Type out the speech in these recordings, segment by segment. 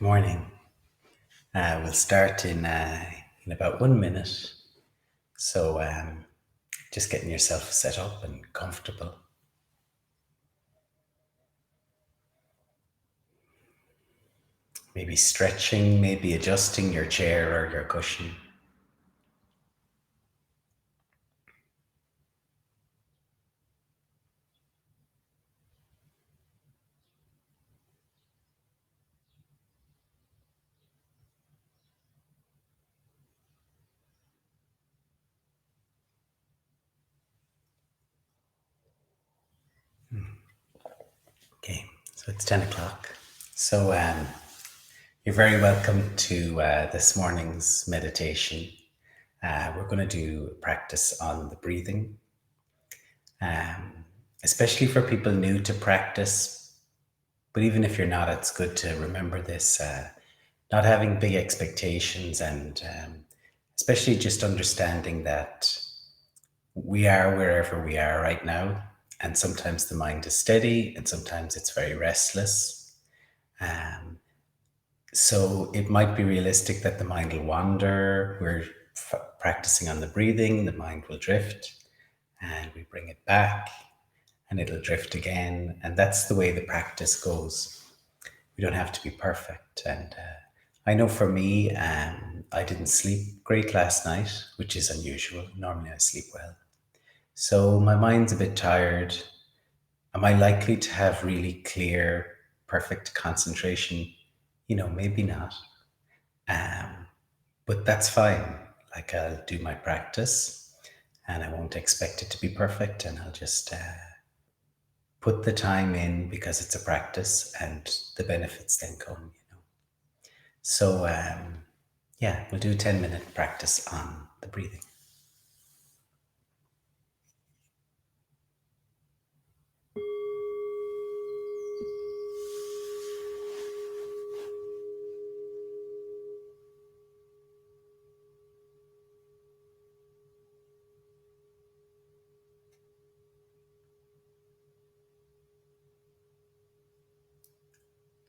Morning. We'll start in about 1 minute. So just getting yourself set up and comfortable. Maybe stretching, maybe adjusting your chair or your cushion. Okay, so it's 10 o'clock. So you're very welcome to this morning's meditation. We're going to do a practice on the breathing, especially for people new to practice. But even if you're not, it's good to remember this. Not having big expectations and especially just understanding that we are wherever we are right now. And sometimes the mind is steady and sometimes it's very restless. Um, so it might be realistic that the mind will wander. We're practicing on the breathing, the mind will drift and we bring it back and it'll drift again. And that's the way the practice goes. We don't have to be perfect. And I know for me, I didn't sleep great last night, which is unusual. Normally I sleep well. So my mind's a bit tired. Am I likely to have really clear, perfect concentration? Maybe not. Um, but that's fine. Like I'll do my practice and I won't expect it to be perfect and I'll just put the time in because it's a practice and the benefits then come. So, yeah, we'll do a 10-minute practice on the breathing.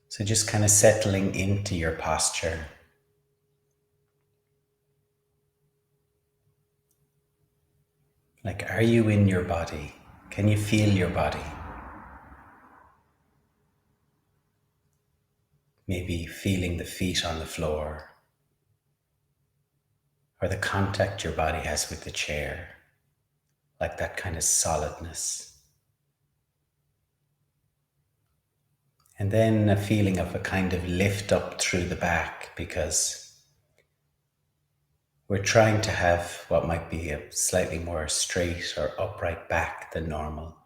So, just kind of settling into your posture. Like, are you in your body? Can you feel your body? Maybe feeling the feet on the floor or the contact your body has with the chair, like that kind of solidness. And then a feeling of a kind of lift up through the back because we're trying to have what might be a slightly more straight or upright back than normal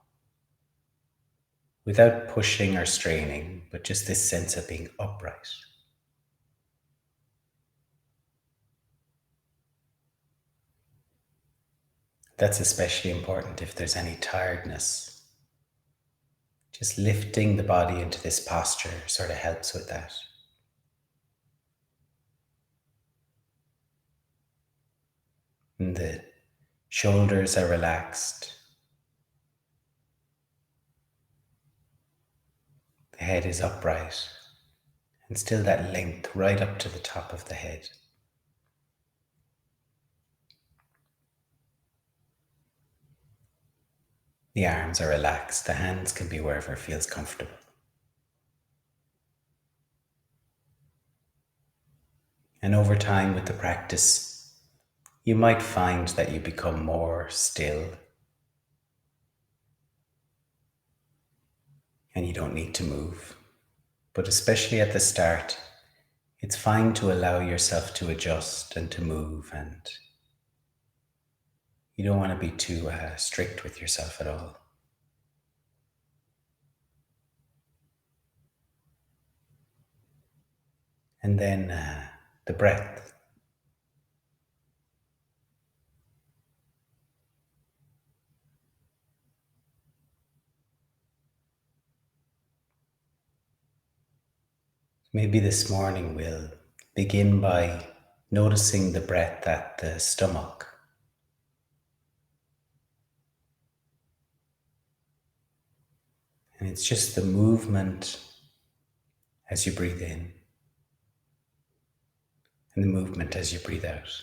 without pushing or straining, but just this sense of being upright. That's especially important if there's any tiredness. Just lifting the body into this posture sort of helps with that. And the shoulders are relaxed, the head is upright, and still that length right up to the top of the head. The arms are relaxed, the hands can be wherever feels comfortable. And over time with the practice, you might find that you become more still and you don't need to move. But especially at the start, it's fine to allow yourself to adjust and to move, and you don't want to be too strict with yourself at all. And then the breath. Maybe this morning we'll begin by noticing the breath at the stomach. And it's just the movement as you breathe in and the movement as you breathe out.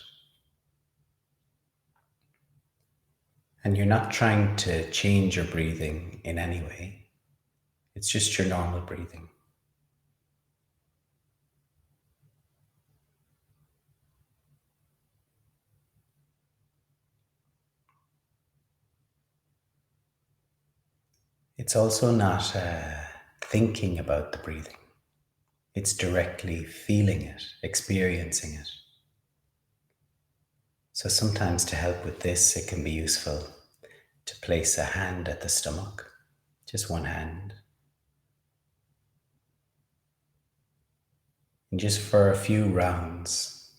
And you're not trying to change your breathing in any way. It's just your normal breathing. It's also not thinking about the breathing. It's directly feeling it, experiencing it. So sometimes to help with this, it can be useful to place a hand at the stomach, just one hand. And just for a few rounds,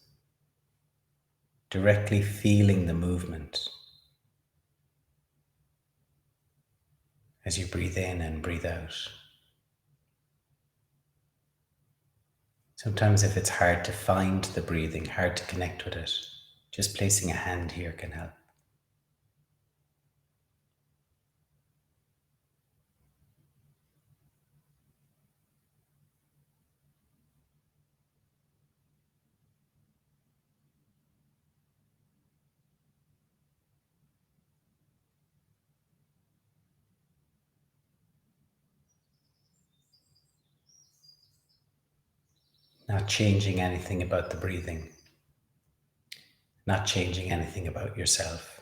directly feeling the movement as you breathe in and breathe out. Sometimes if it's hard to find the breathing, hard to connect with it, just placing a hand here can help. Not changing anything about the breathing, not changing anything about yourself.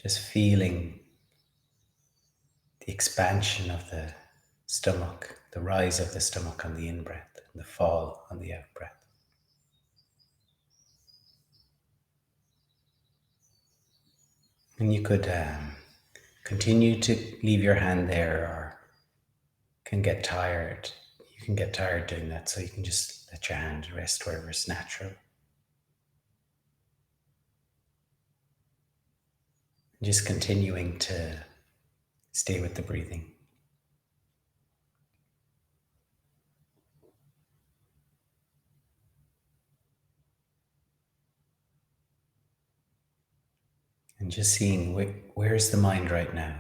Just feeling the expansion of the stomach, the rise of the stomach on the in breath, and the fall on the out breath. And you could continue to leave your hand there, or can get tired. You can get tired doing that, so you can just let your hand rest wherever it's natural. Just continuing to stay with the breathing. And just seeing where's the mind right now?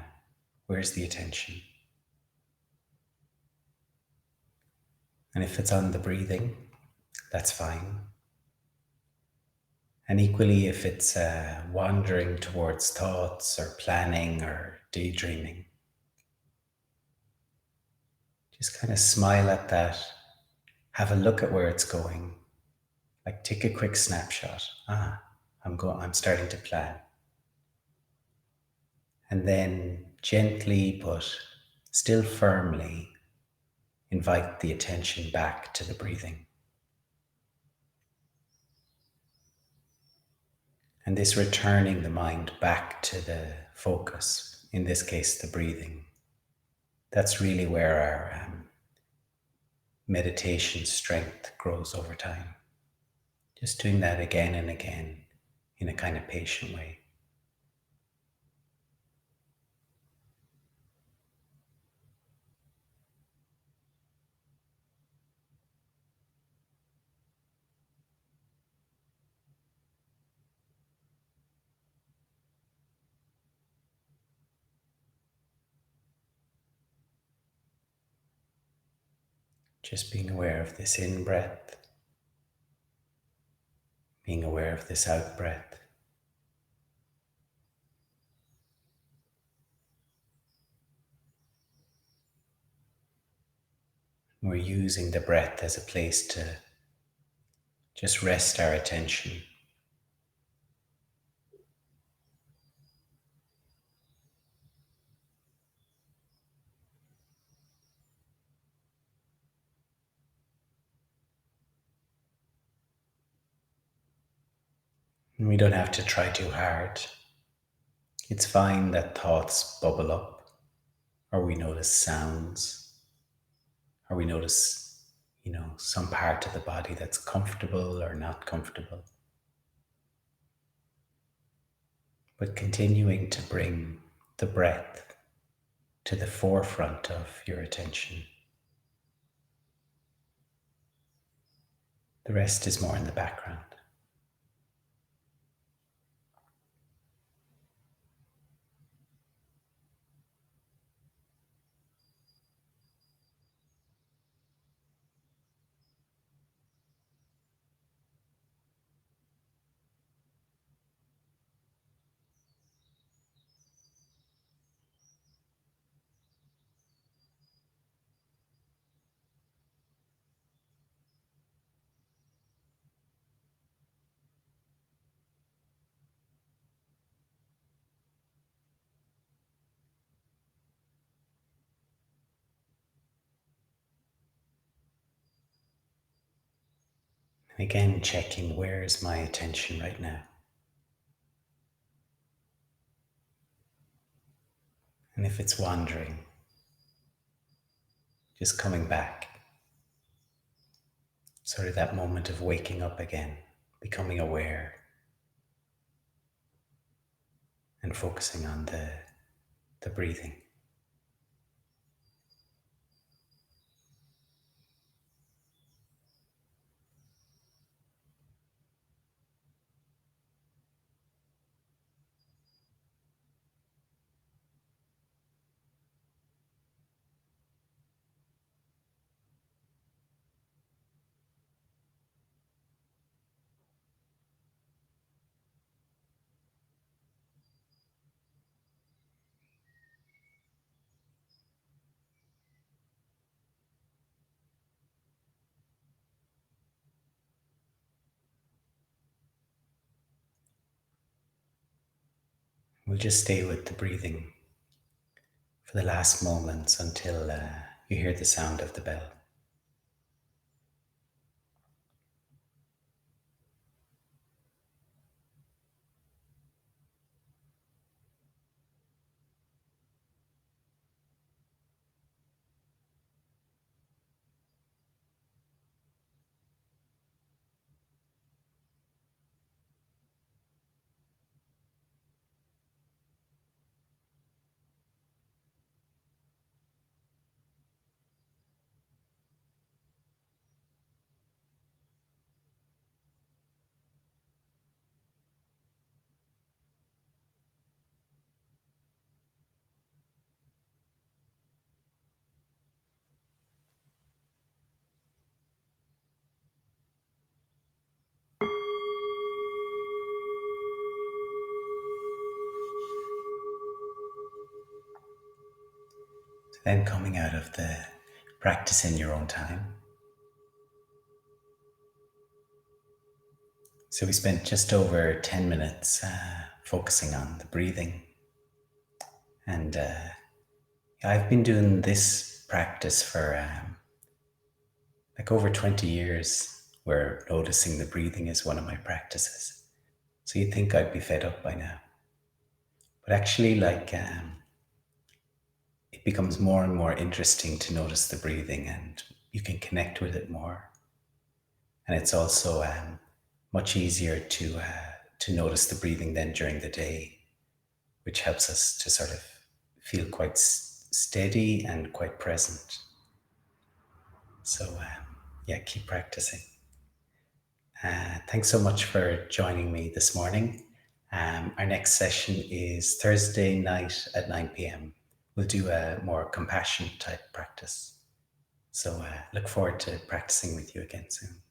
Where's the attention? And if it's on the breathing, that's fine. And equally, if it's wandering towards thoughts or planning or daydreaming, just kind of smile at that. Have a look at where it's going. Like take a quick snapshot. I'm starting to plan. And then gently but still firmly invite the attention back to the breathing. And this returning the mind back to the focus, in this case, the breathing. That's really where our meditation strength grows over time. Just doing that again and again in a kind of patient way. Just being aware of this in breath, being aware of this out breath. We're using the breath as a place to just rest our attention. And we don't have to try too hard. It's fine that thoughts bubble up, or we notice sounds, or we notice, some part of the body that's comfortable or not comfortable. But continuing to bring the breath to the forefront of your attention. The rest is more in the background. And again, checking where's my attention right now. And if it's wandering, just coming back, sort of that moment of waking up again, becoming aware and focusing on the breathing. We'll just stay with the breathing for the last moments until you hear the sound of the bell. Then coming out of the practice in your own time. So we spent just over 10 minutes focusing on the breathing. And I've been doing this practice for like over 20 years, where noticing the breathing is one of my practices. So you'd think I'd be fed up by now. But actually, it becomes more and more interesting to notice the breathing, and you can connect with it more. And it's also much easier to notice the breathing then during the day, which helps us to sort of feel quite steady and quite present. So yeah, keep practicing. Thanks so much for joining me this morning. Our next session is Thursday night at 9 p.m. We'll do a more compassion type practice. So look forward to practicing with you again soon.